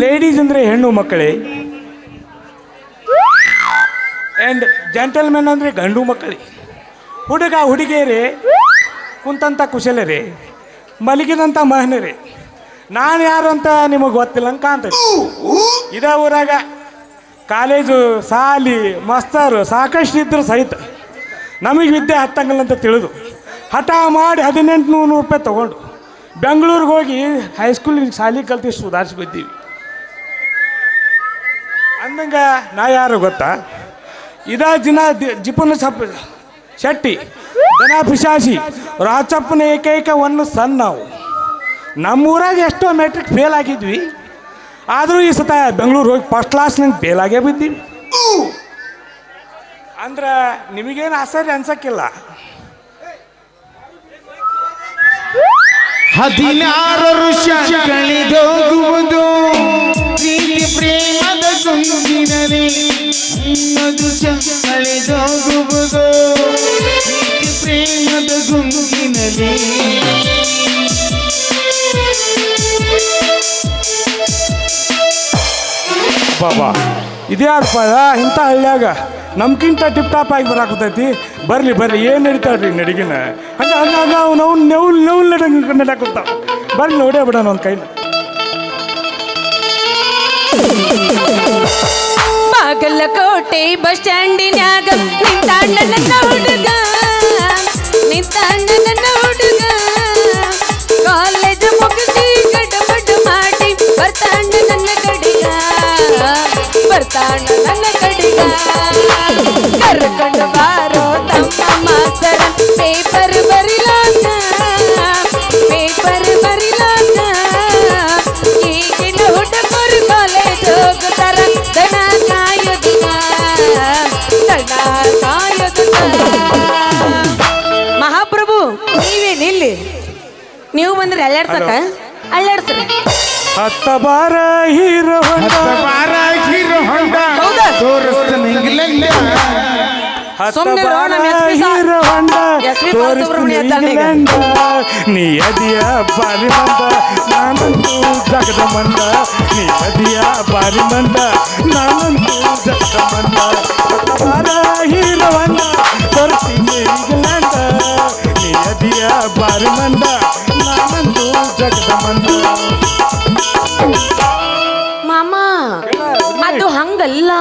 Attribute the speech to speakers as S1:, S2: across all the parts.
S1: Ladies ಅಂದರೆ ಹೆಣ್ಣು ಮಕ್ಕಳೇ, ಆ್ಯಂಡ್ ಜೆಂಟಲ್ಮೆನ್ ಅಂದರೆ ಗಂಡು ಮಕ್ಕಳೇ, ಹುಡುಗ ಹುಡುಗಿಯರೇ, ಕುಂತಂಥ ಕುಶಲರೇ, ಮಲಗಿದಂಥ ಮಹನರೇ, ನಾನು ಯಾರು ಅಂತ ನಿಮಗೆ ಗೊತ್ತಿಲ್ಲ ಅಂತ ಕಾಣ್ತದೆ. ಇದೇ ಊರಾಗ ಕಾಲೇಜು ಸಾಲಿ ಮಸ್ತರು ಸಾಕಷ್ಟು ಇದ್ದರು ಸಹಿತ ನಮಗೆ ವಿದ್ಯೆ ಹತ್ತಂಗಿಲ್ಲ ಅಂತ ತಿಳಿದು ಹಠ ಮಾಡಿ 1800 ರೂಪಾಯಿ ತೊಗೊಂಡು ಬೆಂಗಳೂರಿಗೆ ಹೋಗಿ ಹೈಸ್ಕೂಲಿಗೆ ಶಾಲೆ ಕಲ್ತು ಸುಧಾರಿಸಿ ಬಿದ್ದೀವಿ. ಅಂದಂಗೆ ನಾ ಯಾರು ಗೊತ್ತಾ? ಇದೇ ಜಿಪುನ ಶೆಟ್ಟಿ ದನ ಪಿಶಾಸಿ ರಾಚಪ್ಪನ ಏಕೈಕ ಒಂದು ಸಣ್ಣ. ನಾವು ನಮ್ಮೂರಾಗ ಎಷ್ಟೋ ಮೆಟ್ರಿಕ್ ಫೇಲ್ ಆಗಿದ್ವಿ, ಆದರೂ ಈ ಸತ ಬೆಂಗಳೂರು ಹೋಗಿ ಫಸ್ಟ್ ಕ್ಲಾಸ್ ನಂಗೆ ಫೇಲ್ ಆಗೇ ಬಿದ್ದೀವಿ. ಅಂದ್ರೆ ನಿಮಗೇನು ಆಶ್ಚರ್ಯ ಅನ್ಸಕ್ಕಿಲ್ಲ.
S2: 16 ವರ್ಷ ಕಳೆದೋಗುವುದು ಪ್ರೀತಿ ಪ್ರೇಮದ ಗುಂಗಿನಲ್ಲಿ, 11 ವರ್ಷ ಕಳೆದೋಗುವುದು ಪ್ರೀತಿ ಪ್ರೇಮದ ಗುಂಗಿನಲ್ಲಿ.
S1: ಬಾಬಾ ಇದ್ಯಾರಪ್ಪ ಇಂಥ ಹಳ್ಳಿಯಾಗ ನಮ್ಗಿಂತ ಟಿಪ್ ಟಾಪ್ ಆಗಿ ಬರಾಕತೈತಿ. ಬರ್ಲಿ ಬರ್ಲಿ, ಏನು ನಡೀತಾಳ್ರಿ ನಡಿಗಿನ ಹಂಗೆ ಹಂಗ ನಾವು ನೋವು ನಡಾಕುತ್ತಾವ. ಬರ್ಲಿ ನೋಡೇ ಬಿಡೋಣ ಒಂದು ಕೈನ.
S3: ಬಾಗಲಕೋಟೆ ಬಸ್ ಸ್ಟ್ಯಾಂಡಿನ್ಯಾಗ ನಿಂತಾಣ್ಣ ನನ್ನ ಹುಡುಗ, ನಿಂತಾಣ್ಣ ನನ್ನ ಹುಡುಗ, ಕಾಲೇಜ್ ಮುಗಿಸಿ ಗಡಬಡ ಮಾಡಿ ಬರ್ತಾಣ್ಣ ನನ್ನ ಕಡೆಗ, ಬರ್ತಾಣ್ಣ ನನ್ನ ಕಡೆಗ. ಕರ್ಕೊಂಡು ಬಾರೋ ತಮ್ಮ ಮಾಸ್ತರ ಪೇಪರ್ ಬರಿಲಾಕ, ಪೇಪರ್ ಬರಿಲಾಕ. ಈಗಿನ ಹುಡುಗರು ಕಾಲೇಜ್ ಹೋಗುತ್ತಾರ ದನ ಕಾಯೋದಿಲ್ಲ, ದನ ಕಾಯೋದಿಲ್ಲ. ಮಹಾಪ್ರಭು ನೀವೇನಿಲ್ಲಿ? ನೀವು ಬಂದ್ರೆ ಅಲ್ಲಾಡ್ಸಕ ಅಲ್ಲಾಡ್ಸ್ರಿ.
S1: ಹತ್ತ ಬಾರ ಹೀರೋ ಹೊಂಡ
S2: ತೋರಿಸ್ತಾನೆ ಇಂಗ್ಲೆಂಡ್,
S3: ಸುಮ್ನೆ
S1: ಹೀರೋ ಹೊಂಡ ತೋರಿಸ್ತೀನಿ ಇಂಗ್ಲೆಂಡ್. ನೀ ಅದಿಯ ಬಾರಿ ಮಂದ ನಾನಂತೂ ಜಗದ ಮಂದ, ನೀ ಅದಿಯ ಬಾರಿ ಮಂದ ನಾನಂತೂ ಜಗದ ಮಂದ. ಹತ್ತ ಬಾರ ಹೀರೋ ಹೊಂಡ ತೋರಿಸ್ತೀನಿ ಇಂಗ್ಲೆಂಡ್, ನೀ ಅದಿಯ ಬಾರಿ ಮಂದ ನಾನಂತೂ ಜಗದ ಮಂದ.
S3: ಮಾಮ ಅದು ಹಂಗಲ್ಲ,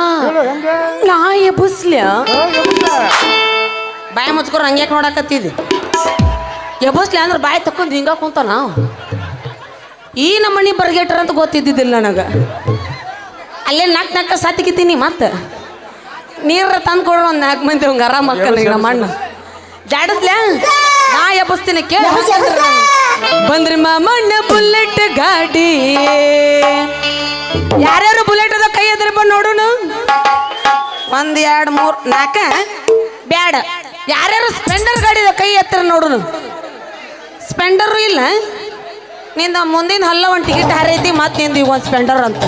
S3: ನಾ ಎಬಸ್ಲ್ಯ ಬಾಯಿ ಮುಚ್ಕೊರ್ ಹಂಗ್ಯಾಕೆ ನೋಡಕತ್ತಿದ್ದಿ? ಎಬಸ್ಲ್ಯ ಅಂದ್ರೆ ಬಾಯಿ ತಕ್ಕೊಂಡು ಹಿಂಗ ಕುಂತ ನಾವು ಈ ನಮ್ಮನಿ ಬರ್ಗೆಟ್ರ ಅಂತ ಗೊತ್ತಿದ್ದಿದ್ದಿಲ್ಲ ನನಗೆ. ಅಲ್ಲೇ ನಕ್ಕ ಸತ್ತಿಗಿತ್ತೀನಿ. ಮತ್ತೆ ನೀರ ತಂದು ಕೊಡ್ರ ಒಂದು 4 ಮಂದಿ ಹಂಗೆ ಆರಾಮ ಮಕ್ಕಳು ನಮ್ಮ ಅಣ್ಣ ಜಾಡಿಸ್ಲ್ಯಾ ನಾ ಎಬಸ್ತೀನಿ ಕೇಳ. ಬಂದ್ರಿ ಮಾಮಣ್ಣ ಬುಲೆಟ್ ಗಾಡಿ, ಯಾರ್ಯಾರು ಬುಲೆಟ್ ಅದ ಕೈ ಎದ್ರ ಬಂದು ನೋಡೋಣ. 1 2 3 4 ಬ್ಯಾಡ. ಯಾರ್ಯಾರು ಸ್ಪೆಂಡರ್ ಗಾಡಿ ಅದ ಕೈ ಎತ್ತರ ನೋಡೋಣ. ಸ್ಪೆಂಡರು ಇಲ್ಲ ನಿಂದ ಮುಂದಿನ ಹಲ್ಲ ಒಂದು ಟಿಕೆಟ್ ಹಾರೈತಿ, ಮತ್ತೆ ನಿಂದು ಈಗ ಒಂದು ಸ್ಪೆಂಡರ್ ಅಂತ.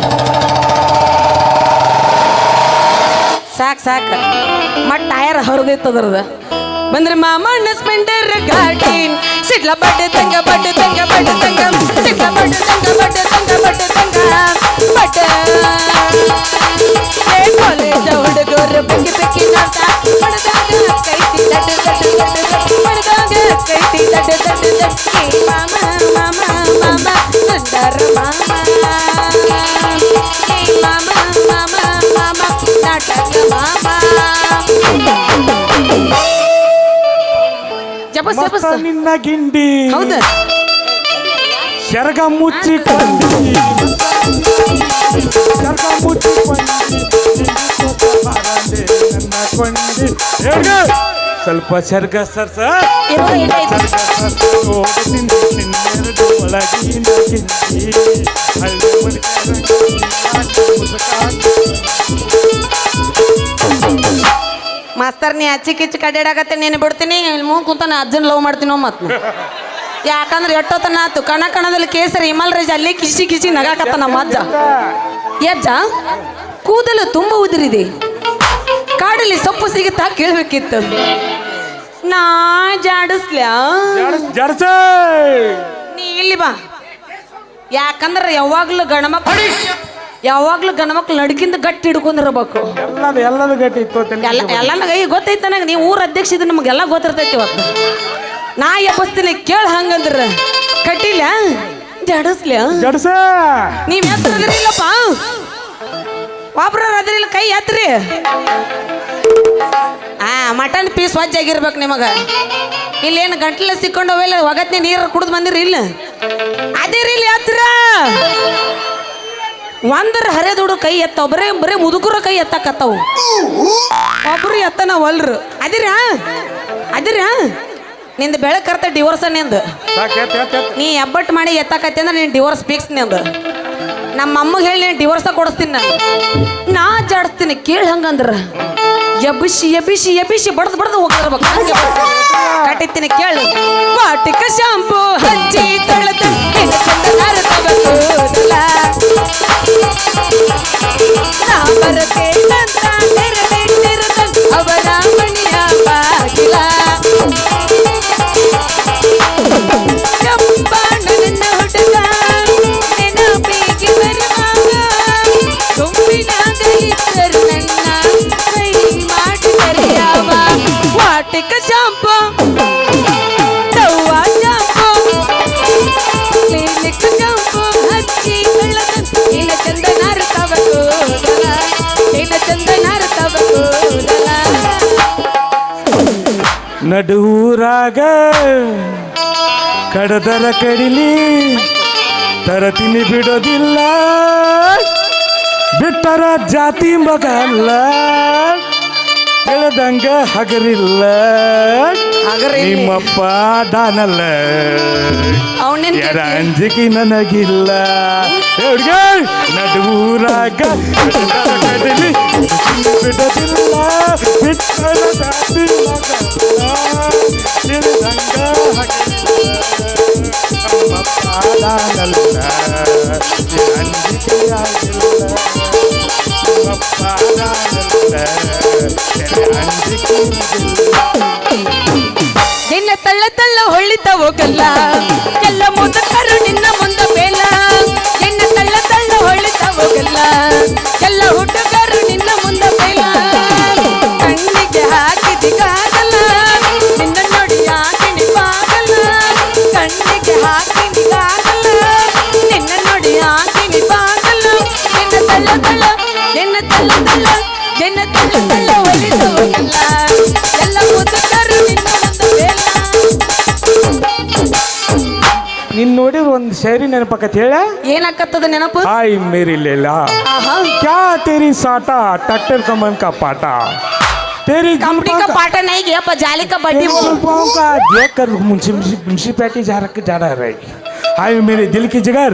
S3: ಸಾಕು ಮಟ್ ಟಯರ್ ಹರಿದೈತದ್ರದ. ಬಂದ್ರೆ ಮಾಮಣ್ಣ ಸ್ಪೆಂಡರ್ ಗಾಡಿ, ಸಿಡ್ಲ ಬಡ್ಡೆ ತಂಗ ಬಡ್ಡೆ ತಂಗ ಬಡ್ಡೆ ತಂಗ, ಸಿಡ್ಲ ಬಡ್ಡೆ ತಂಗ ಬಡ್ಡೆ ತಂಗ ಬಡ್ಡೆ ತಂಗ ಬಡ್ಡೆ. ಕಾಲೇಜ ಹುಡುಗರು ಬೆಕ್ಕಿ ಬೆಕ್ಕಿ ನೋಡ್ತಾ ಪಡೆದಾಗ ಕೈತಿ ದಡ್ಡು ದಡ್ಡು ದಡ್ಡು ದಡ್ಡು, ಪಡೆದಾಗ ಕೈತಿ ದಡ್ಡು ದಡ್ಡು ದಡ್ಡು. ಮಾಮ ಮಾಮ ಮಾಮ ಸುಂದರ ಮಾಮ, ಮಾಮ ಮಾಮ ಮಾಮ ನಾಟಕ ಮಾಮ.
S1: ನಿನ್ನ ಗಿಂಡಿ
S3: ಹೌದ
S1: ಶರ್ಗ ಮುಚ್ಚಿಕೊಂಡು ನನ್ನ ಕೊಂಡಿ ಸ್ವಲ್ಪ ಶರ್ಗ ಸರ್ಸ ನಿನ್ನೆರಡು ಒಳಗಿನ ಗಿಂಡಿ ಹಳ್ಳಿ
S3: ಮಾಸ್ತರ್ ನೀ ಅಚ್ಚಿ ಕಿಚ್ಚಿ ಕಡ್ಡಾಡಕತ್ತೆ ನೀನು ಬಿಡ್ತೀನಿ, ಇಲ್ಲಿ ಮೂಗ್ ಕುಂತ ನಾ ಅಜ್ಜನ ಲವ್ ಮಾಡ್ತೀನೋ ಮತ್ತೆ. ಯಾಕಂದ್ರೆ ಎಟ್ಟೋತನ ಆತು ಕಣದಲ್ಲಿ ಕೇಸರಿ ಹಿಮಲ್ ರೈಜ್ ಅಲ್ಲಿ ಕಿಸಿ ಕಿಸಿ ನಗಾಕತ್ತ ನಮ್ಮ ಅಜ್ಜ. ಅಜ್ಜ ಕೂದಲು ತುಂಬ ಉದುರಿದೆ, ಕಾಡಲ್ಲಿ ಸೊಪ್ಪು ಸಿಗುತ್ತಾ ಕೇಳ್ಬೇಕಿತ್ತು. ನಾ ಜಾಡಿಸ್ಲ್ಯಾ?
S1: ಜಡ್ಸ
S3: ನೀ ಇಲ್ಲಿ ಬಾ. ಯಾಕಂದ್ರೆ ಯಾವಾಗ್ಲೂ ಗಣಮಕ್ಳು ನಡ್ಕಿಂದ ಗಟ್ಟಿ ಹಿಡ್ಕೊಂಡಿರ್ಬೇಕು.
S1: ಎಲ್ಲದು ಗಟ್ಟಿ ಇತ್ತು
S3: ಎಲ್ಲ ನನಗೆ ಗೊತ್ತೈತೆ ನನಗೆ. ನೀವು ಊರ ಅಧ್ಯಕ್ಷ ಇದ್ರೆ ನಮಗೆಲ್ಲ ಗೊತ್ತಿರ್ತೈತಿ ಇವತ್ತು. ನಾ ಎಬ್ಬಸ್ತೀನಿ ಕೇಳ ಹಂಗಂದ್ರ ಕಟ್ಟಿಲ್ಲ ಜಡಸ್ಲ
S1: ಜಡ್ಸ
S3: ನೀವ್ ಎತ್ತರದಿರಿಲ್ಲಪ್ಪ, ಒಬ್ರ ಅದ್ರಿಲ್ಲ ಕೈ ಎತ್ರಿ. ಮಟನ್ ಪೀಸ್ ವಜ್ಜಾಗಿರ್ಬೇಕು ನಿಮಗ. ಇಲ್ಲೇನು ಗಂಟ್ಲ ಸಿಕ್ಕೊಂಡು ಹೋಗಿಲ್ಲ, ಒಗತ್ನೆ ನೀರು ಕುಡಿದು ಬಂದಿರಿ ಇಲ್ಲ ಅದಿರಿ ಇಲ್ಲಿ ಹತ್ರ ಒಂದರ ಹರಿದುಡು ಕೈ ಎತ್ತಾವ. ಬರೇ ಮುದುಕರ ಕೈ ಎತ್ತಕತ್ತಾವು, ಒಬ್ರು ಎತ್ತನ ಒಲ್ರು. ಅದಿರ ನಿಂದು ಬೆಳಕರ್ತ ಡಿವೋರ್ಸ ನಿಂದು. ನೀ ಎಬ್ಬಟ್ಟು ಮಾಡಿ ಎತ್ತಕತ್ತಿ ಅಂದ್ರೆ ನೀನು ಡಿವೋರ್ಸ್ ಫಿಕ್ಸ್ ನಿಂದು. ನಮ್ಮ ಅಮ್ಮಗೆ ಹೇಳಿ ನೀನು ಡಿವೋರ್ಸ ಕೊಡಿಸ್ತೀನಿ ನಾನು. ನಾ ಜಾಡಿಸ್ತೀನಿ ಕೇಳಿ ಹಂಗಂದ್ರ ಎಬ್ಬಿಸಿ ಎಬ್ಬಿಸಿ ಎಬ್ಬಿಸಿ ಬಡ್ದು ಹೋಗಿರ್ಬೇಕು. ಕಟ್ಟಿತ್ತೀನಿ ಕೇಳು. ವಾಟಿಕ ಶಾಂಪು ಹಚ್ಚಿ ತೊಳೆದು ಅವರ ಮಣಿಯ ಬಾಗಿಲ ನನ್ನ ಹುಡುಗ ನೆನಪಿಗೆ ಬರುವಾಗ ಗುಂಪಿನಾಗ ಇದ್ದರು ನನ್ನ ಕೈ ಮಾಡಿ ಕರೆಯವ. ವಾಟಿಕ ಶಾಂಪು ದವ್ವ ಶಾಂಪು ಕ್ಲಿನಿಕ್ ಶಾಂಪು ಹಚ್ಚಿ ಬೆಳೆದು ನಿನ್ನ ಚಂದನಾರ ತವ ಕೂದಲ, ನಿನ್ನ ಚಂದನಾರ ತವ ಕೂದಲ.
S1: ನಡುರಾಗ ಕಡದರ ಕಡಿಲಿ ತರತೀನಿ ಬಿಡೋದಿಲ್ಲ, ಬಿಟ್ಟರ ಜಾತಿ ಮಗಲ್ಲ ತಿಳಿದಂಗ ಹಗರಿಲ್ಲ. ನಿಮ್ಮಪ್ಪ ದಾನಲ್ಲ ಯಾರ ಅಂಜಿಕೆ ನನಗಿಲ್ಲ. ಹುಡುಗ ನಡುರಾಗ ಕಡದರ ಕಡಿಲಿ ಬಿಡೋದಿಲ್ಲ, ಬಿಟ್ಟರ ಜಾತಿ ಮಗಲ್ಲ ತಿಳಿದಂಗ ಹಗರಿಲ್ಲ. ನಮ್ಮಪ್ಪ ದಾನಲ್ಲ ಅಂಜಿಕೆಯಾಗಿಲ್ಲ, ನಿಮ್ಮಪ್ಪ ದಾನಲ್ಲ
S3: ನಿನ್ನ ತಳ್ಳ ತಳ್ಳ ಹೊಳ್ಳಿತ ಹೋಗಲ್ಲ ಎಲ್ಲ ಮುದುಕರು ನಿನ್ನ ಮುಂದ ಬೇಲ. ನಿನ್ನ ತಳ್ಳ ತಳ್ಳ ಹೊಳ್ಳಿತ ಹೋಗಲ್ಲ ಎಲ್ಲ ಹುಡುಗರು ನಿನ್ನ ಮುಂದ ಬೇಲ. ಕಣ್ಣಿಗೆ ಹಾಕಿದಿಗಾಗಲ್ಲ ನಿನ್ನ ನೋಡಿ ಹಾಕಿನಿ ಬಾಗಲ್ಲ, ಕಣ್ಣಿಗೆ ಹಾಕಿದಿಗಾಗಲ್ಲ ನಿನ್ನ ನೋಡಿ ಹಾಕಿನಿ ಬಾಗಲ್ಲ. ನಿನ್ನ ತಳ್ಳ ತಳ್ಳ ನಿನ್ನ ತಳ್ಳ ತಳ್ಳ ನಿನ್ನ ತಳ್ಳ ತಳ್ಳ ಹೊಳ್ಳಿತ ಹೋಗಲ್ಲ ಎಲ್ಲ ಮುದುಕರು ನಿನ್ನ ಮುಂದ ಬೇಲ.
S1: ನಿನ್ ನೋಡಿದ್ರೆ ಒಂದು ಶೈರಿ ನೆನಪಕ್ಕತ್ ಹೇಳ.
S3: ಏನಾಕತ್ತದ ನೆನಪು?
S1: ಹಾಯ್ ಮೇರಿ ಲೇಲಾ क्या तेरी साटा ट्रैक्टर कमन का पाटा तेरी
S3: कंपनी का पाटा नहीं गया पर जाली का बड्डी वो
S1: जुल्फों का देख कर म्युनिसिपैलिटी जा रहा है. हाय मेरे दिल की जिगर,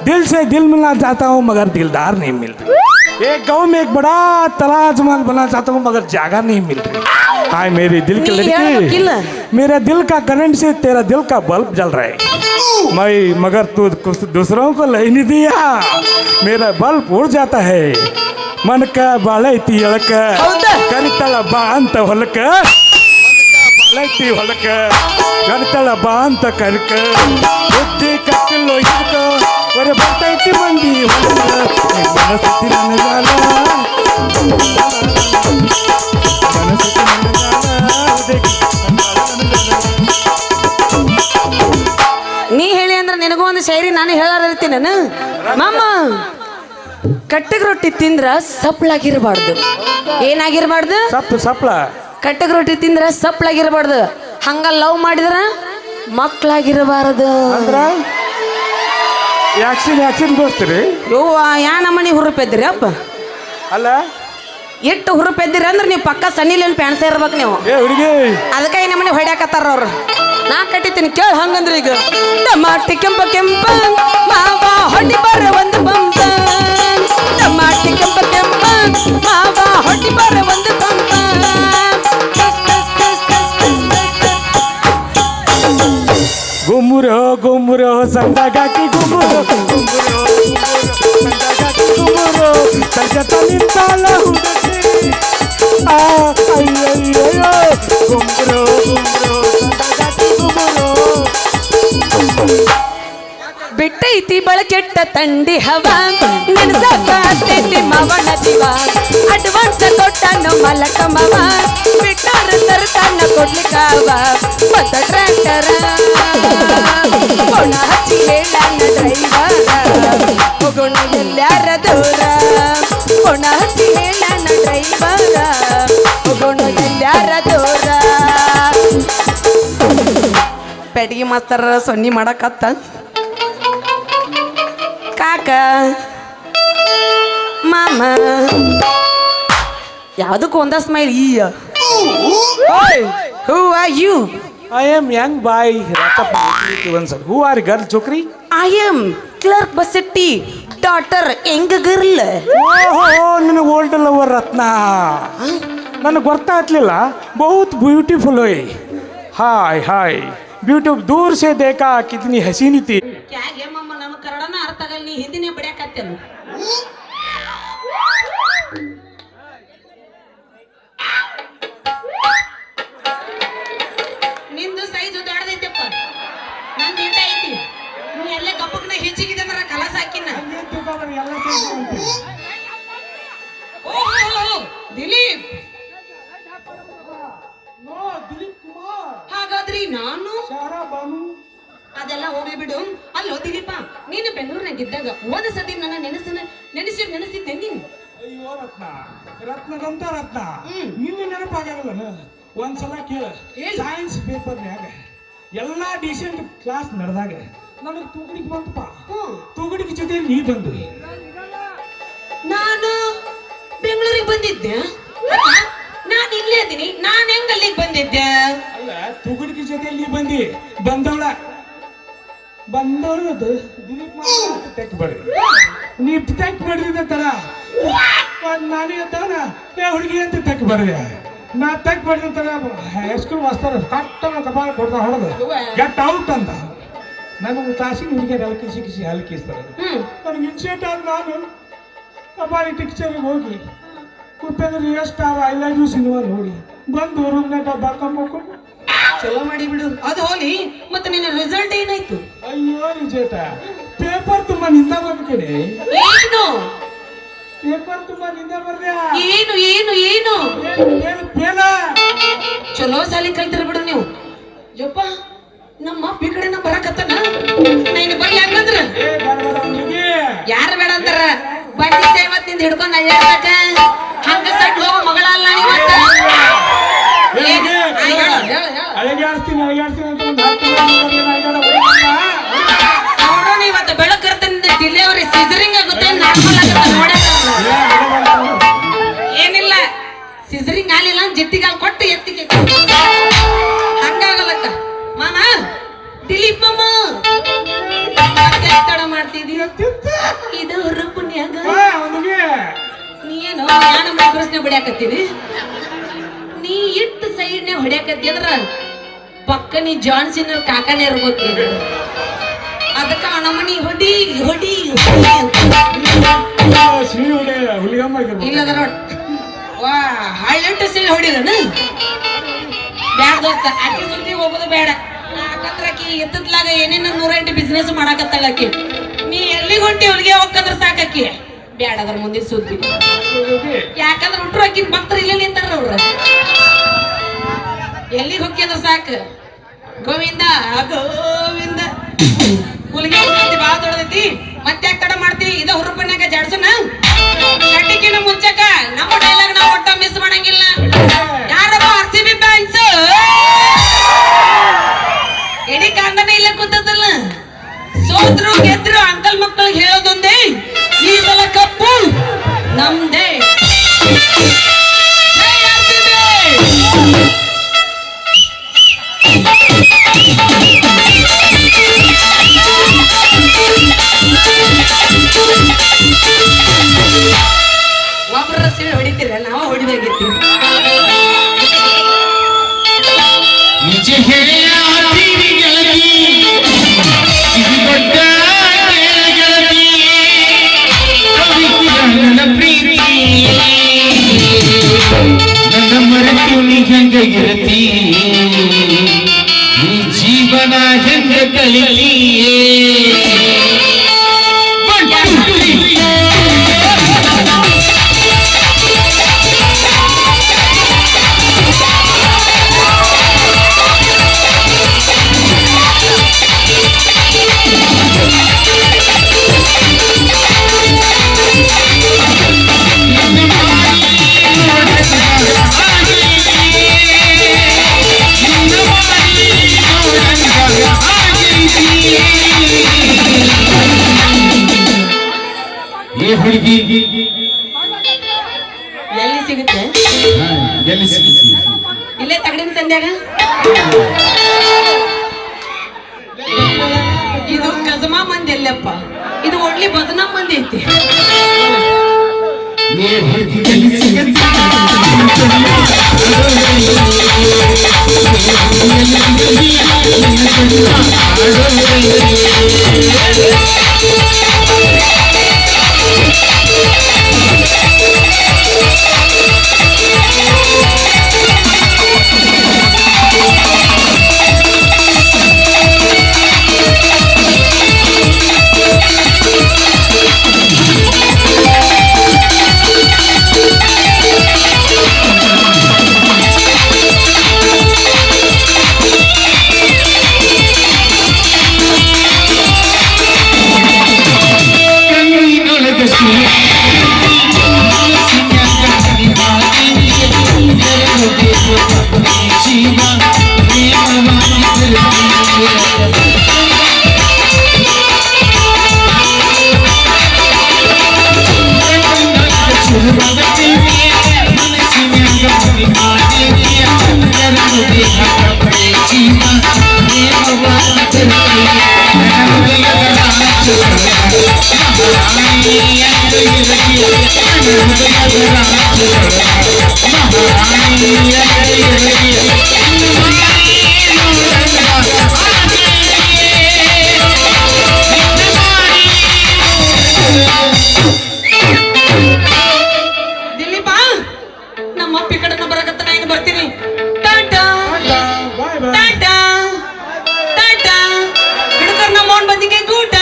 S1: दिल से दिल मिलना चाहता हूँ मगर दिलदार नहीं मिल रही. एक गाँव में एक बड़ा ताजमहल बनना चाहता हूँ मगर जगह नहीं मिल रही. हाय मेरे दिल की लड़की, मेरा दिल का करंट से तेरा दिल का बल्ब जल रहा है. मैं मगर तू कुछ दूसरों को ले नहीं दिया, मेरा बल्ब उड़ जाता है. मन का ಬಾಳೈತಿ ಎಳಕ ಕರಿತಳ ಬಾ ಅಂತ ಹೊಲಕ, ಬಾಳೈತಿ ಹೊಲಕ ಕರಿತಳ ಬಾ ಅಂತ ಕರಿಕ, ಬುದ್ಧಿ ಕಟ್ಟಿಲ್ಲೋ ಇದಕ್ಕ ಹೊರ ಬರ್ತೈತಿ ಮಂದಿ ಹೊಲಕ. ಮನಸ್ಸಿ ನನಗಾಲ ಮನಸ್ಸಿ
S3: ನೀ ಹೇಳಿ ಅಂದ್ರೆ ನಿನಗೂ ಒಂದು ಶೈರಿ ನಾನು ಹೇಳಾರಿರ್ತೀನಿ. ನಾನು ಮಾಮ ಕಟ್ಟಗ ರೊಟ್ಟಿ ತಿಂದ್ರ ಸಪ್ಲಾಗಿರಬಾರ್ದು. ಏನಾಗಿರಬಾರ್ದು?
S1: ಸಪ್ಲ
S3: ಕಟ್ಟಗ ರೊಟ್ಟಿ ತಿಂದ್ರ ಸಪ್ಲಾಗಿರಬಾರ್ದು. ಹಂಗ ಲವ್ ಮಾಡಿದ್ರ ಮಕ್ಳಾಗಿರಬಾರದು.
S1: ಅಂದ್ರ ಯಾಕ್ಸಿನ್ ದೋಸ್ತ್ರಿ
S3: ಯವ್ವ ಯಾ ನಮ್ಮನಿ ಹುರುಪೆದ್ರಿ ಅಪ್ಪ.
S1: ಅಲ್ಲ
S3: ಎಷ್ಟು ಹುರುಪೆದ್ದಿರಿ ಅಂದ್ರೆ ನೀವು ಪಕ್ಕ ಸನ್ನಿಲೇನು ಪ್ಯಾನ್ಸ ಇರ್ಬೇಕು ನೀವು.
S1: ಹುಡುಗಿ
S3: ಅದಕ್ಕೆ ಈ ನಮ್ಮನೆ ಹೊಡ್ಯಾಕತ್ತಾರ ಅವ್ರು. ನಾ ಕಟ್ಟಿತೀನಿ ಕೇಳಿ ಹಂಗಂದ್ರೆ ಈಗ ಟಮಾಟಿ ಕೆಂಪ ಕೆಂಪ ಮಾವ ಹೊಡಿ ಬರ ಒಂದು ಬಂಪ, ಟಮಾಟಿ ಕೆಂಪ ಕೆಂಪ ಮಾವ ಹೊಡಿ ಬರ ಒಂದು ಬಂಪ.
S1: ಗುಮ್ಮುರೋ ಗುಮ್ಮುರೋ ಸಂದಗಾಕಿ ಗುಮ್ಮುರೋ ಗುಮ್ಮುರೋ ಸಂದಗಾಕಿ ಗುಮ್ಮುರೋ ಸಂಗತ ನಿಂತಾಳ ಹುಡುಗಿ. ಅಯ್ಯಯ್ಯೋ ಗುಮ್ಮುರೋ ಗುಮ್ಮುರೋ ಸಂದಗಾಕಿ ಗುಮ್ಮುರೋ.
S3: ಬಿಟ್ಟೈತಿ ಬಳಕೆ ಹತ್ತೈತಿ ಮಾವನ ಜೀವ ಅಡ್ವಾನ್ಸ್ ಕೊಟ್ಟಾನು ಮಲಕಮವ ಬಿಟ್ಟೋರ ತರ್ತಾನ ಕೊಡ್ಲಿಕ್ಕಾವ ಮತ್ತ ಟ್ರ್ಯಾಕ್ಟರ ಕೊಣ ಹಚ್ಚಿ ಹೇಳಣ್ಣ ಡ್ರೈವರ ಹೋಗೋಣ ಎಲ್ಲಾರ ದೂರ ಕೊಣ ಹಚ್ಚಿ ಹೇಳಣ್ಣ ಡ್ರೈವರ ಹೋಗೋಣ ಎಲ್ಲಾರ ದೂರ ಪೆಟ್ಟಿಗೆ ಮಾಸ್ತರ ಸೊನ್ನಿ ಮಾಡಕತ್ತ ಕಾಕ ಮಾಮ ಯಾವುದಕ್ಕೂ ಒಂದ ಸ್ಮೈಲ್ ಈಯ who are you
S1: I am young boy who are girl ಚೋಕ್ರಿ
S3: I am clerk Basetti daughter young girl
S1: ಓಹೋ ನಿನಗೆ ಓಲ್ಡ್ ಲವರ್ ರತ್ನ ನನಗೆ ಗೊತ್ತಾಗ್ಲಿಲ್ಲ ಬಹುತ್ ಬ್ಯೂಟಿಫುಲ್ ಹೋಯ್ ಹಾಯ್ ಹಾಯ್ ಬ್ಯೂಟಿ ದೂರ ಸೇ ದೇಖಾ ಕಿತನಿ ಹಸೀನಿ ಥಿ
S3: ಕ್ಯಾಗೆ ಮಮ್ಮ ನಾನು ಕನ್ನಡನ ಅರ್ಥ ಆಗಲ್ಲ ನೀ ಹಿಂದಿನೇ ಬಡಿಯಾಕತ್ತೇನು ನಿಂದು ಸೈಜ್ ದೊಡ್ಡದೈತಪ್ಪ ನಂದು ಇಟ್ಟ ಐತಿ ನೀ ಎಲ್ಲೇ ಕಪ್ಪಕ್ನ ಹೆಚ್ಚಿಗಿದೆ ಅಂದ್ರೆ ಕಲಸ ಹಾಕಿನ ಓಹೋ ದಿಲೀಪ್ ಹಾಗಾದ್ರಿ ನಾನು ಅದೆಲ್ಲ ಹೋಗ್ಲಿ ಬಿಡು ಅಲ್ಲೋ ದಿಲೀಪ ನೀನು ಬೆಂಗಳೂರಿನಾಗ ಇದ್ದಾಗ ಹೋದ ಸತಿ ನನ್ನ ನೆನೆಸಿದ್ದೆ ನೀನು
S1: ಅಯ್ಯೋ ರತ್ನ ರತ್ನದಂತ ರತ್ನ ನಿನ್ನ ನೆನಪಾಗಲ್ಲ ಒಂದ್ಸಲ ಕೇಳ ಸೈನ್ಸ್ ಪೇಪರ್ನ್ಯಾಗ ಎಲ್ಲಾ ಡಿಸೆಂಟ್ ಕ್ಲಾಸ್ ನಡೆದಾಗ ನನಗೆ ತೂಗುಡಿಗೆ ಬಂತಪ್ಪ ತೂಗುಡಿಗೆ ಜೊತೆ ನೀ ಬಂದು
S3: ನಾನು ಬೆಂಗಳೂರಿಗೆ ಬಂದಿದ್ದೆ ನಾನು ಇಲ್ಲೇ ಇದೀನಿ ನಾನು ಹೆಂಗ ಅಲ್ಲಿಗೆ ಬಂದಿದ್ದೆ
S1: ಅಲ್ಲ ತೂಗುಡಿಗೆ ಜೊತೆ ನೀ ಬಂದವಳು ಅದು ದಿಲೀಪ್ ತೆಕ್ ಬಡ್ರಿ ನೀ ತೆಕ್ ಬಡ್ದಿದ್ದ ತರ ನಾನೇ ಅಂತವನ ಹುಡುಗಿ ಅಂತ ತೆಕ್ ಬಡ್ದೆ ನಾ ತೆಕ್ ಬಡ್ದ ತರ ಹೈಸ್ಕೂಲ್ ಮಾಸ್ತರ್ ಕಟ್ಟನ ಕಪಾಲ ಕೊಡ್ತಾ ಹೊಡೆದು ಗೆಟ್ ಔಟ್ ಅಂತ ನನಗೆ ತಾಸಿನ ಹುಡುಗಿಯರು ಹಲಕಿಸ್ತಾರೆ ನನಗೆ ಇನ್ಸಿಡೆಂಟ್ ಆದ ನಾನು ಕಪಾಲಿ ಪಿಕ್ಚರ್ಗೆ ಹೋಗಿ Upendra star I love you cinema ನೋಡಿ ಬಂದು ರೂಮ್ನಾಗ ಡಬ್ಬ ಕಂಬಕೊಂಡು
S3: ಚಲೋ ಮಾಡಿ ಬಿಡು ಅದು ಹೋಲಿ ಮತ್ತೆ ನಿನ್ನ ರಿಸಲ್ಟ್ ಏನಾಯ್ತು
S1: ಅಯ್ಯೋ ನಿಜೇಟ ಪೇಪರ್ ತುಂಬಾ ನಿಂದ ಬಂದ ಕಡೆ
S3: ಏನು
S1: ಪೇಪರ್ ತುಂಬಾ ನಿಂದ ಬರ್ದೆ
S3: ಏನು ಏನು ಏನು
S1: ಫೇಲ
S3: ಚಲೋ ಸಾಲಿ ಕಲ್ತಿರ ಬಿಡು ನೀವು ಯಪ್ಪ ನಮ್ಮ ಅಪ್ಪ ಈ ಕಡೆ ನಾ ಬರಕತ್ತನ ನೀನು ಬರ್ಲಿ ಹಂಗಂದ್ರ ಯಾರು ಬೇಡ ಅಂತಾರ ಬಂದಿದ್ದೆ ಇವತ್ತಿಂದ ಹಿಡ್ಕೊಂಡು ಅಯ್ಯಾಕ ಹಂಗ ಸಟ್ ಹೋಗೋ ಮಗಳ ಅಲ್ಲ ಇವತ್ತ ನೋಡೋಣ ಇವತ್ತು ಬೆಳಕರ್ತಂದ ಡಿಲಿವರಿ ಸಿಸರಿಂಗ್ ಆಗುತ್ತೆ ನಾರ್ಮಲ್ ಆಗುತ್ತೆ ನೋಡೋಣ ಏನಿಲ್ಲ ಸಿಸರಿಂಗ್ ಆಗಲಿಲ್ಲ ಜಟ್ಟಿಗಾಲ್ ಕೊಟ್ಟು ಎತ್ತಿಗೆ ಹಂಗಾಗಲಕ್ಕ ಮಾಮ ದಿಲೀಪ್ ಮಾಮ ತಡ ಮಾಡ್ತಿದೀಯ ಇದು ಪುಣ್ಯಾಗ ನೀನು ನಾನು ಪ್ರಶ್ನೆ ಬಿಡ್ಯಾಕತ್ತೀನಿ ನೀ ಇಟ್ಟು ಸೈಡ್ನೇ ಹೊಡ್ಯಾಕತ್ತಿ ಅಂದ್ರ ಪಕ್ಕ ನೀ ಜಾನ್ಸಿನ ಕಾಕನೇ ಇರ್ಬೇಕು ಅದಕ್ಕ ನಮ್ಮನಿ ಹೊಡಿ ಹೊಡಿ ಇಲ್ಲದ ನೋಡ್ ವಾ ಹೈಲೈಟ್ ಸೀಲ್ ಹೊಡಿದನ ಬ್ಯಾಡ ದೋಸ್ತ ಆಕಿ ಸುದ್ದಿ ಹೋಗೋದು ಬೇಡ ಯಾಕಂದ್ರ ಆಕಿ ಎತ್ತತ್ಲಾಗ ಏನೇನ 108 ಬಿಸ್ನೆಸ್ ಮಾಡಾಕತ್ತಾಳ ಆಕಿ ನೀ ಎಲ್ಲಿಗೆ ಹೊಂಟಿ ಹೊಲಿಗೆ ಹೋಗಂದ್ರ ಸಾಕಾಕಿ ಬ್ಯಾಡ ಅದ್ರ ಮುಂದಿನ ಸುದ್ದಿ ಯಾಕಂದ್ರ ಹುಟ್ರು ಆಕಿನ ಭಕ್ತರು ಇಲ್ಲೇ ನಿಂತಾರ ಅವ್ರ ಎಲ್ಲಿಗೆ ಹೋಗಿ ಅಂದ್ರ ಸಾಕು ಗೋವಿಂದ ಗೋವಿಂದ ಹುಲಿಗೆ ಬಾಳ ದೊಡ್ಡದೈತಿ ಮತ್ತೆ ಯಾಕೆ ತಡ ಮಾಡ್ತಿ ಇದ ಹುರುಪನ್ಯಾಗ ಜಾಡ್ಸೋಣ ಕಟ್ಟಿಕಿನ ಮುಂಚಕ ನಮ್ಮ ಡೈಲಾಗ್ ನಾವು ಒಟ್ಟ ಮಿಸ್ ಮಾಡಂಗಿಲ್ಲ ಯಾರಪ್ಪ RCB ಫ್ಯಾನ್ಸ್ ಎಡಿ ಕಾಂದನ ಇಲ್ಲ ಕೂತದಲ್ಲ ಸೋದ್ರು ಗೆದ್ರು ಅಂಕಲ್ ಮಕ್ಕಳಿಗೆ ಹೇಳೋದೊಂದೇ ಈ ಸಲ ಕಪ್ಪು ನಮ್ದೇ ಒಬ್ಬರ ಸಿಳಿ ಹೊಡಿತೀರ ನಾವು ಹೊಡಿದಾಗಿರ್ತೀವಿ
S2: ನನ್ನ ಮರೆತು ನೀ ಹೆಂಗಿರತಿ ಈ ಜೀವನ ಹೆಂಗ ಕಲಿಯೇ ಏ ಹುಡುಗಿ
S3: ಎಲ್ಲಿ ಸಿಗುತ್ತೆ
S2: ಎಲ್ಲಿ ಸಿಕ್ಕಿ
S3: ಇಲ್ಲೇ ತಗಡಿನ ಸಂಧ್ಯಾಗ ಇದು ಗಜಮಾ ಮಂದಿ ಎಲ್ಲಪ್ಪ ಇದು ಒಳ್ಳೆ ಬದನಾ ಮಂದಿ ಐತಿ
S2: ಏ ಹುಡುಗಿ ಎಲ್ಲಿ ಸಿಗುತ್ತೆ
S3: ದಿಲೀಪ ನಮ್ಮ ಅಪ್ಪಿ ಕಡೆನ ಬರಕತ್ತ ನಾ ಇನ್ನು ಬರ್ತೀನಿ ಟಾಟಾ
S1: ಬಾಯ್ ಬಾಯ್
S3: ಟಾಟಾ ಟಾಟಾ ಹಿಡ್ಕರ್ ನಮ್ಮ ಓಣ್ ಬಂದಿಗೆ ಗೂಟ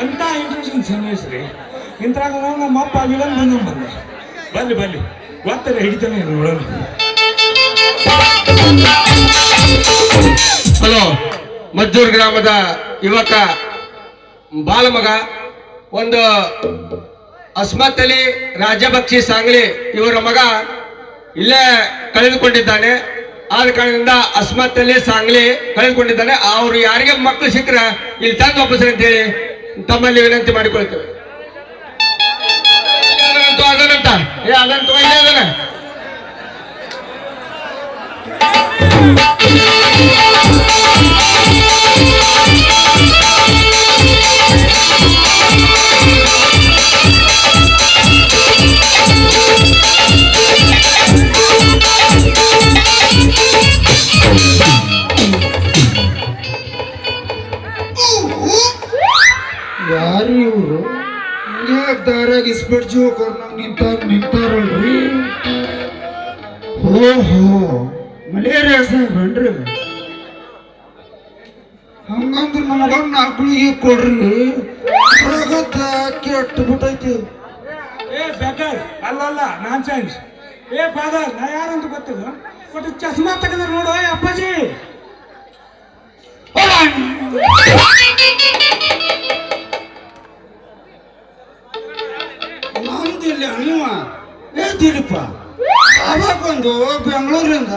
S1: ಅಂತ ಇಂಟ್ರೆಸ್ಟಿಂಗ್ ಸನ್ನಿವೇಶ ರೀ ಇಂತ್ರಾಗ ನಾವು ನಮ್ಮ ಅಪ್ಪ ವಿಲನ್ ಬಂದು ಬಂದೆ ಬರ್ಲಿ ಬರ್ಲಿ ಗೊತ್ತಾರೆ ಹಿಡಿತಾನೆ ನೋಡೋಣ.
S4: ಹಲೋ, ಮದ್ದೂರು ಗ್ರಾಮದ ಯುವಕ ಬಾಲಮಗ ಒಂದು ಅಸ್ಮತ್ ಅಲಿ ರಾಜಭಕ್ಷಿ ಸಾಂಗ್ಲಿ ಇವರ ಮಗ ಇಲ್ಲೇ ಕಳೆದುಕೊಂಡಿದ್ದಾನೆ. ಆದ ಕಾರಣದಿಂದ ಅಸ್ಮತ್ ಅಲಿ ಸಾಂಗ್ಲಿ ಕಳೆದುಕೊಂಡಿದ್ದಾನೆ. ಅವರು ಯಾರಿಗೆ ಮಕ್ಕಳು ಸಿಕ್ಕರೆ ಇಲ್ಲಿ ತಂದು ವಾಪಸ್ರಿ ಅಂತ ಹೇಳಿ ತಮ್ಮಲ್ಲಿ ವಿನಂತಿ ಮಾಡಿಕೊಳ್ತೇವೆ. ಅದನಂತ ಅದಂತ ಅದನ್ನ
S2: ಯಾರು ಇವರು ಹಿಂಗ್ಯಾಕ್ ದಾರಾಗ ಇಸ್ಬಿಟ್ ಜೀವಕರ್ ನಿಂತಾರಲ್ರಿ. ಓಹೋ, ಮಲೇರಿಯಾ ಸಾಹೇಬ್ರಿ. ಹಂಗಂದ್ರೆ ನಮಗೊಂದು ನಾಲ್ಕುಳಿಗೆ ಕೊಡ್ರಿ. ಕೆಟ್ಟು ಬಿಟ್ಟೈತಿ.
S1: ಏ ಬೆಕರ್ ಅಲ್ಲಲ್ಲ ನಾನ್ ಸೈನ್ಸ್. ಏ ಫಾದರ್ ನಾ ಯಾರಂತ ಗೊತ್ತಿಲ್ಲ ಬಟ್ ಚಸ್ಮಾ ತೆಗೆದ್ರೆ ನೋಡು ಅಪ್ಪಾಜಿ.
S2: ನಮ್ದಿಲ್ಲ ನೀವ ಏ ದಿಲೀಪ ಅವಾಗ ಬಂದು ಬೆಂಗಳೂರಿಂದ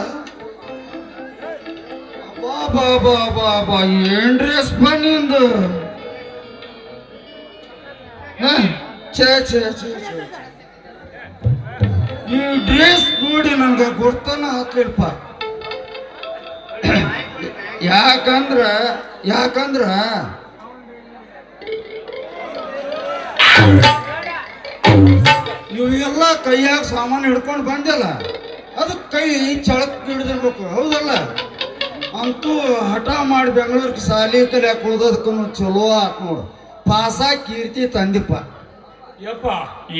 S2: ಬಾ ಬಾ ಬಾ ಬಾ ಏನ್ ಡ್ರೆಸ್ ನಿಂದು. ಛೇ ಛೇ ಛೇ ಛೇ ಛೇ. ಈ ಡ್ರೆಸ್ ನೋಡಿ ನನ್ಗೆ ಗೊತ್ತಾನ ಹಾಕ್ಲಿಲ್ಪ. ಯಾಕಂದ್ರ ನೀವೆಲ್ಲ ಕೈಯಾಗ ಸಾಮಾನು ಹಿಡ್ಕೊಂಡು ಬಂದಿಲ್ಲ, ಅದು ಕೈ ಚಳಕ್ ಹಿಡಿದಿರ್ಬೇಕು, ಹೌದಲ್ಲ? ಅಂತೂ ಹಠ ಮಾಡಿ ಬೆಂಗಳೂರಿಗೆ ಸಾಲಿ ಕಲಿಯಾಕ ಹೋದದಕ್ಕೂ ಚಲೋ ಆತ್ ನೋಡು. ಪಾಸ ಕೀರ್ತಿ ತಂದಿಪ್ಪ.
S1: ಯಪ್ಪ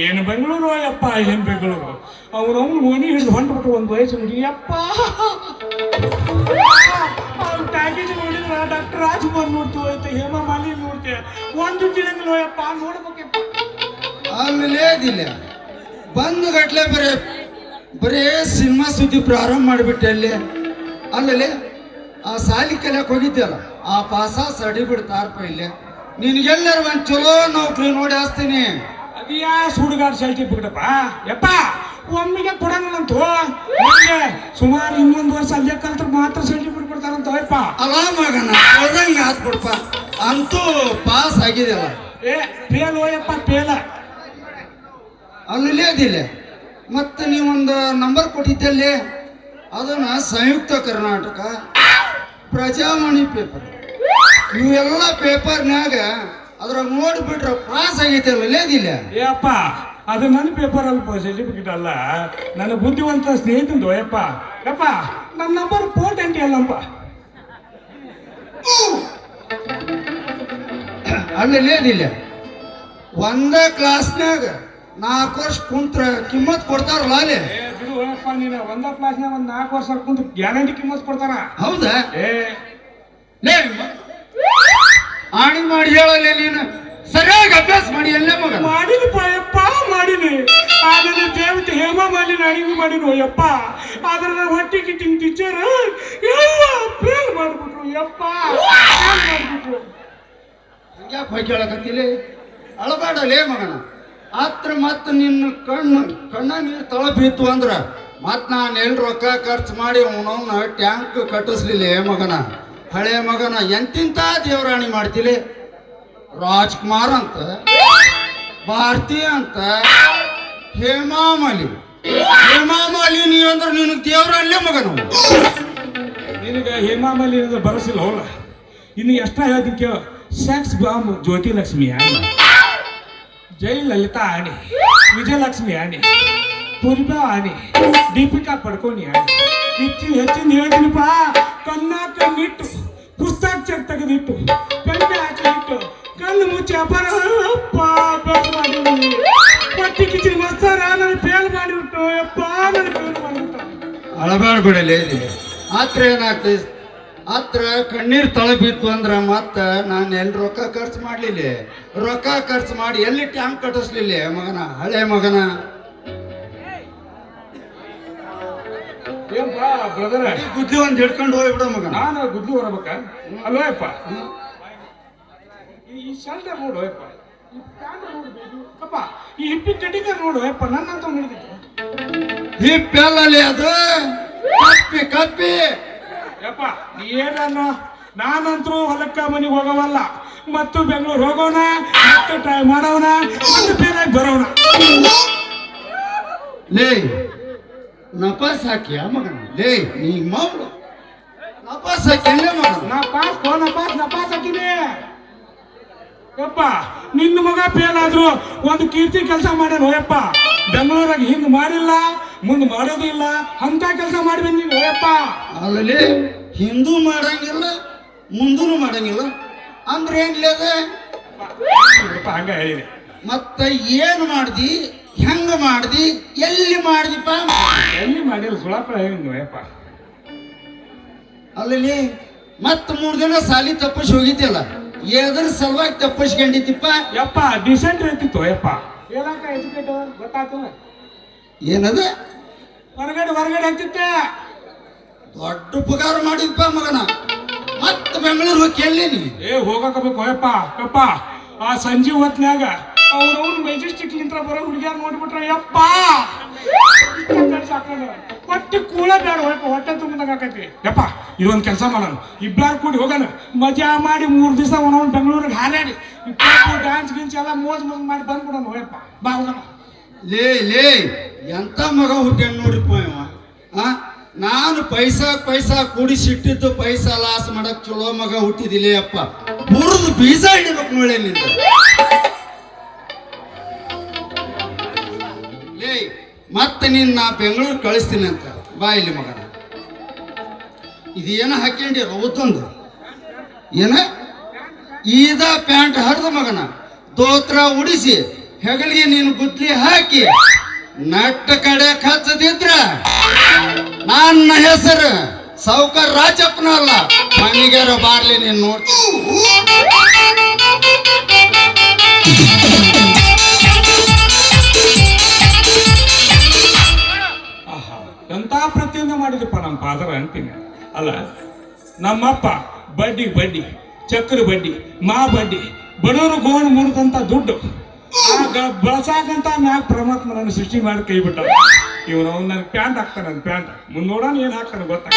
S1: ಏನು ಬೆಂಗಳೂರು ಯಪ್ಪ, ಏನು ಬೆಂಗಳೂರು. ಅವನವ್ನು ಓಣಿ ಹಿಡಿದು ಹೊಂಟ್ಬಿಟ್ಟು ಒಂದು ವಯಸ್ಸು ನೋಡಿ ಯಪ್ಪ. ಅವ್ನು ಪ್ಯಾಕೇಜ್ ನೋಡಿದ್ರೆ ಡಾಕ್ಟರ್ ರಾಜ್ಕುಮಾರ್ ನೋಡ್ತೀವಿ ಆಯ್ತು, ಹೇಮಾ ಮಾಲಿನಿ ನೋಡ್ತೀವಿ, ಒಂದು ತಿಳಿಂಗಿಲ್ಲ ಯಪ್ಪ, ನೋಡ್ಬೇಕಪ್ಪ.
S2: ಆಮೇಲೆ ಅದಿಲ್ಲ ಬಂದು ಗಟ್ಲೆ ಬರೇ ಸಿನಿಮಾ ಸುದ್ದಿ ಪ್ರಾರಂಭ ಮಾಡಿಬಿಟ್ಟೆ ಅಲ್ಲಿ. ಆಮೇಲೆ ಆ ಸಾಲಿ ಕಲಿಯಕ್ಕೆ ಹೋಗಿದ್ದಲ್ಲ, ಆ ಪಾಸ ಸಡಿ ಬಿಡ್ತಾರಪ್ಪ ಇಲ್ಲಿ. ನಿನಗೆಲ್ಲರ ಒಂದು ಚಲೋ ನೌಕರಿ ನೋಡಿ ಹಾಸ್ತೀನಿ.
S1: ಅದ್ಯಾ ಸುಡುಗಾಡ್ ಸರ್ಟಿಫಿಕೇಟಪ್ಪ ಯಪ್ಪ, ಒಮ್ಮೆಗೆ ಕೊಡಂಗಿಲ್ಲಂತು. ಸುಮಾರು ಇನ್ನೊಂದು ವರ್ಷ ಅಲ್ಲೇ ಕಲ್ತ್ರ ಮಾತ್ರ ಸರ್ಟಿಫಿಕೇಟ್ ಕೊಡ್ತಾರಂತ ಯಪ್ಪ.
S2: ಅಲ್ಲ ಮಗನ ಕೊಡ್ದಂಗೆ ಹಾಕ್ಬಿಡ್ಪ. ಅಂತೂ ಪಾಸ್ ಆಗಿದೆಯಲ್ಲ.
S1: ಏ ಫೇಲ್ ಹೋಯಪ್ಪ ಫೇಲ.
S2: ಅಲ್ಲಿ ಅದಿಲ್ಲ. ಮತ್ತೆ ನೀವೊಂದು ನಂಬರ್ ಕೊಟ್ಟಿದ್ದಲ್ಲಿ ಅದನ್ನ ಸಂಯುಕ್ತ ಕರ್ನಾಟಕ, ಪ್ರಜಾವಾಣಿ ಪೇಪರ್, ಇವೆಲ್ಲ ಪೇಪರ್ನ್ಯಾಗ ಅದ್ರಾಗ ನೋಡ್ಬಿಟ್ರೆ ಪಾಸ್ ಆಗೈತಲ್ಲ ಅದಿಲ್ಲ.
S1: ಏ ಅಪ್ಪ ಅದು ನನ್ನ ಪೇಪರ್ ಅಲ್ಪ, ಸರ್ಟಿಫಿಕೇಟ್ ಅಲ್ಲ. ನನ್ನ ಬುದ್ಧಿವಂತ ಸ್ನೇಹಿತಂದು ಯಪ್ಪ. ಯಪ್ಪ ನನ್ನ ನಂಬರ್ 420 ಅಲ್ಲಪ್ಪ.
S2: ಅಲ್ಲಿ ಅದಿಲ್ಲ. ಒಂದ ಕ್ಲಾಸ್ನಾಗ 4 ವರ್ಷ ಕುಂತ್ರ ಕಿಮ್ಮತ್ ಕೊಡ್ತಾರಲ್ಲ ಅಲ್ಲಿ.
S1: ಏ ಬಿಡು ಹೋಯಪ್ಪ, ನೀನು ಒಂದ ಕ್ಲಾಸ್ನಾಗ 4 ವರ್ಷ ಕುಂತು ಗ್ಯಾರಂಟಿ ಕಿಮ್ಮತ್ ಕೊಡ್ತಾರ.
S2: ಹೌದಾ?
S1: ಏ
S2: ಲೇ ಆಣಿ ಮಾಡಿ ಹೇಳಲ್ಲ ನೀನು. ಸರಿಯಾಗಿ ಅಭ್ಯಾಸ ಮಾಡಿ ಎಲ್ಲ ಮಗ.
S1: ಮಾಡಿನಪ್ಪ ಯಪ್ಪ ಮಾಡಿನಿ. ಆದ್ರೆ ದೇವತೆ ಹೇಮ ಮಾಡಿನ ಅಡಿಗೆ ಮಾಡಿನ ಯಪ್ಪ. ಆದ್ರೆ ನಾನು ಹೊಟ್ಟೆ ಕಿಟ್ಟಿಂಗ್ ಟೀಚರ್ ಎಲ್ಲ ಫೇಲ್ ಮಾಡ್ಬಿಟ್ರು ಯಪ್ಪ, ಫೇಲ್ ಮಾಡ್ಬಿಟ್ರು.
S2: ಹಂಗ್ಯಾಕೆ ಹೋಗಿ ಕೇಳಕತ್ತಿಲ್ಲ? ಅಳಬೇಡಲೇ ಮಗನ. ಆತ್ರ ಮತ್ತೆ ನಿನ್ನ ಕಣ್ಣ ನೀರು ತಳ ಬಿತ್ತು ಅಂದ್ರ ಮತ್ ನಾನು ಎಲ್ಲಿ ರೊಕ್ಕ ಖರ್ಚು ಮಾಡಿ ಅವನವನ್ನ ಟ್ಯಾಂಕ್ ಕಟ್ಟಿಸ್ಲಿಲ್ಲ ಮಗನ. ಹಳೆ ಮಗನ ಎಂತಿಂತ ದೇವರಾಣಿ ಮಾಡ್ತಿಲಿ. ರಾಜ್ಕುಮಾರ್ ಅಂತ, ಭಾರತಿ ಅಂತ, ಹೇಮಾಮಾಲಿ ನೀ ಅಂದ್ರೆ ನಿನಗೆ ದೇವರಲ್ಲೇ ಮಗನು.
S1: ನಿನಗೆ ಹೇಮಾಮಲಿ ಬರಸಿಲ್ಲ ಹೋಗ. ಇನ್ನು ಎಷ್ಟ ಹೇಳ್ತೀನಿ ಕೇಳ. ಸೆಕ್ಸ್ ಬಾಂಬ್ ಜ್ಯೋತಿ ಲಕ್ಷ್ಮಿ ಆಣಿ, ಜೈ ಲಲಿತಾ ಆಣಿ, ವಿಜಯಲಕ್ಷ್ಮಿ ಆಣಿ, ಪೂರ್ಣಿಮಾ ಆಣಿ, ದೀಪಿಕಾ ಪಡ್ಕೋನಿ ಆಣಿ. ಹೆಚ್ಚಿನ ಹೇಳ್ತೀನಿಪ್ಪ. ಕಣ್ಣಿಟ್ಟು ಪುಸ್ತಕ ಚೆಕ್ ತೆಗೆದಿಟ್ಟು ಪೆನ್ನೆ ಹಾಕಿಟ್ಟು ಕಣ್ಣು ಮುಚ್ಚಿ ಅಪಾರ ಅಭ್ಯಾಸ ಮಾಡಿದ್ವಿ. ಪಟ್ಟಿ ಕಿಚಿನ ಮಸ್ತಾರ ನಾನು ಫೇಲ್ ಮಾಡಿಬಿಟ್ಟು ಯಪ್ಪ, ನಾನು ಫೇಲ್ ಮಾಡಿಬಿಟ್ಟು.
S2: ಅಳಬೇಡ ಬಿಡಲೇ. ಆತ್ರ ಏನಾಗ್ತದೆ? ಆತ್ರ ಕಣ್ಣೀರ್ ತಳ ಬಿತ್ತು ಅಂದ್ರ ಮತ್ತ ನಾನು ಎಲ್ಲಿ ರೊಕ್ಕ ಖರ್ಚು ಮಾಡ್ಲಿಲ್ಲ. ರೊಕ್ಕ ಖರ್ಚು ಮಾಡಿ ಎಲ್ಲಿ ಟ್ಯಾಂಕ್ ಕಟ್ಟಿಸ್ಲಿಲ್ಲ ಮಗನ, ಹಳೆ ಮಗನ.
S1: ಏನ್ಪಾ ಬ್ರದರ್,
S2: ಈ ಗುದ್ದಿ ಒಂದ್ ಹಿಡ್ಕೊಂಡು ಹೋಗ್ಬಿಡ ಮಗನ.
S1: ನಾನು ಗುದ್ಲಿ ಹೊರಬೇಕ ಅಲ್ವಾ ಯಪ್ಪ? ಈ ಶೆಲ್ಟರ್ ನೋಡು ಯಪ್ಪ, ಈ ಪ್ಯಾಂಟ್ ನೋಡ್ಬೇಕು ಅಪ್ಪ, ಈ ಹಿಪ್ಪಿ ಕಟಿಂಗರ್ ನೋಡು ಯಪ್ಪ, ನನ್ನಂತ ನೋಡಿದ್ದೆ.
S2: ಹಿಪ್ಪೆಲ್ಲಲ್ಲಿ ಅದು ಕಪ್ಪಿ ಕಪ್ಪಿ.
S1: ಯಪ್ಪ ನೀ ಏನನ್ನು, ನಾನಂತರೂ ಹೊಲಕ್ಕ ಮನೆಗೆ ಹೋಗವಲ್ಲ. ಮತ್ತು ಬೆಂಗಳೂರು ಹೋಗೋಣ, ಮತ್ತೆ ಟ್ರೈ ಮಾಡೋಣ, ಮತ್ತೆ ಬೇರೆ ಬರೋಣ.
S2: ಲೇ ನಪಾಸ್ ಹಾಕಿ ಮಗನ. ಲೇ ನೀ ಮೌಳು ನಪಾಸ್ ಹಾಕಿ ಮಗನ.
S1: ನಪಾಸ್ ಹಾಕಿನಿ ಯಪ್ಪ. ನಿನ್ನ ಮಗ ಫೇಲ್ ಆದ್ರು ಒಂದು ಕೀರ್ತಿ ಕೆಲಸ ಮಾಡ್ಯಾನ ಯಪ್ಪ. ಬೆಂಗಳೂರಾಗ ಹಿಂಗ್ ಮಾಡಿಲ್ಲ, ಮುಂದೆ ಮಾಡೋದು ಇಲ್ಲ ಅಂತ ಕೆಲಸ ಮಾಡಿ ಬಂದೀನಿ ಯಪ್ಪ.
S2: ಅಲ್ಲಿ ಹಿಂದೂ ಮಾಡಂಗಿಲ್ಲ, ಮುಂದೂ ಮಾಡಂಗಿಲ್ಲ ಅಂದ್ರೆ ಏನ್ಲೇದ?
S1: ಹಂಗ ಹೇಳಿದೆ.
S2: ಮತ್ತ ಏನ್ ಮಾಡ್ದಿ, ಹೆಂಗ ಮಾಡ್ದಿ, ಎಲ್ಲಿ ಮಾಡ್ದಿಪ್ಪ?
S1: ಎಲ್ಲಿ ಮಾಡಿಲ್ಲ, ಸುಳಾಪಳ ಹೇಳಿದ್ನು ಯಪ್ಪ.
S2: ಅಲ್ಲಿ ಮತ್ತ 3 ದಿನ ಸಾಲಿ ತಪ್ಪಿಸಿ ಹೋಗಿದ್ಯಲ್ಲ, ಎದ್ರ ಸಲುವಾಗಿ ತಪ್ಪಿಸ್ಕೊಂಡಿದ್ದಿಪ್ಪ?
S1: ಯಪ್ಪ ಡಿಸೆಂಟ್ ಇರ್ತಿತ್ತು ಯಪ್ಪ. ಏನಾಕ ಎಜುಕೇಟ್ ಗೊತ್ತಾಗ್ತದ?
S2: ಏನದ?
S1: ಹೊರಗಡೆ ಆಗ್ತಿತ್ತೆ.
S2: ದೊಡ್ಡ ಪಗಾರ ಮಾಡಿದ್ಪ ಮಗನ. ಮತ್ತ ಬೆಂಗಳೂರು ಹೋಗಿ ಕೇಳಲಿ.
S1: ಹೋಗಬೇಕು ಯಪ್ಪ. ಯಪ್ಪ ಆ ಸಂಜೆ ಹೊತ್ನ್ಯಾಗ ಅವ್ರವ್ರು ಮೆಜೆಸ್ಟಿಕ್ ನಿಂತ್ರ ಬರೋ ಹುಡುಗಿಯಾರ ನೋಡ್ಬಿಟ್ರೆ ಯಪ್ಪ ಹೊಟ್ಟೆ ಕೂಳ ಬೇಡ ಯಪ್ಪ, ಹೊಟ್ಟೆ ತುಂಬದಾಗ ಆಕೈತಿ ಯಪ್ಪ. ಇದೊಂದು ಕೆಲಸ ಮಾಡೋಣ, ಇಬ್ಬರು ಕೂಡಿ ಹೋಗೋಣ, ಮಜಾ ಮಾಡಿ 3 ದಿವಸ ಅವನವ್ನು ಬೆಂಗಳೂರಿಗೆ ಹಾರಾಡಿ ಡ್ಯಾನ್ಸ್ ಗಿನ್ಸ್ ಎಲ್ಲ ಮೋಜ್ ಮಾಡಿ ಬಂದ್ಬಿಡೋಣ ಯಪ್ಪ. ಬಾ ಹೋಗೋಣ.
S2: ಲೇ ಎಂತ ಮಗ ಹುಟ್ಟ್ಯಾನ ನೋಡ್ರಿಪ್ಪ ಇವ. ನಾನು ಪೈಸಾ ಕೂಡಿಸಿಟ್ಟಿದ್ದು ಪೈಸಾ ಲಾಸ್ ಮಾಡಕ್ ಚಲೋ ಮಗ ಹುಟ್ಟಿದಿಲ್ಲ ಅಪ್ಪ. ಹುರಿದು ಬೀಜ ಹಿಡಿಬೇಕು ನೋಳೆ ನಿಂದ. ಲೇ ಮತ್ತೆ ನೀನ್ ನಾ ಬೆಂಗಳೂರು ಕಳಿಸ್ತೀನಿ ಅಂತ ಬಾ ಇಲ್ಲಿ ಮಗನ. ಇದೇನ ಹಾಕೊಂಡಿ ರೌತಂದು ಏನ? ಈದ ಪ್ಯಾಂಟ್ ಹರಿದ ಮಗನ, ದೋತ್ರ ಉಡಿಸಿ ಹೆಗಲಿಗೆ ನೀನು ಗುದ್ಲಿ ಹಾಕಿ ನಟ್ಟ ಕಡೆ ಹಚ್ಚದಿದ್ರ ನನ್ನ ಹೆಸರು ಸಾವುಕಾರ ರಾಜಪ್ಪನ ಅಲ್ಲ, ಮನಿಗಾರ ಬಾರ್ಲಿ ನೀನು ನೋಡ್ತೀನಿ.
S1: ಎಂತ ಪ್ರತಿಯೊಂದು ಮಾಡಿದಪ್ಪ ನಮ್ಮ ಫಾದರ್ ಅಂತೀನಿ. ಅಲ್ಲ ನಮ್ಮಪ್ಪ ಬಡ್ಡಿ ಚಕ್ರ ಬಡ್ಡಿ ಮಾ ಬಡ್ಡಿ ಬಡವರು ಗೋಣ ಮುರಿದಂತ ದುಡ್ಡು ಬಳಸಾಕಂತ ಮ್ಯಾಗ ಪರಮಾತ್ಮ ನನ್ನ ಸೃಷ್ಟಿ ಮಾಡಿ ಕೈ ಬಿಟ್ಟ. ಇವನು ನನಗೆ ಪ್ಯಾಂಟ್ ಹಾಕ್ತಾನೆ, ನನ್ನ ಪ್ಯಾಂಟ್ ಮುಂದೆ ನೋಡೋಣ ಏನು ಹಾಕ್ತಾನೆ ಗೊತ್ತಾಗ.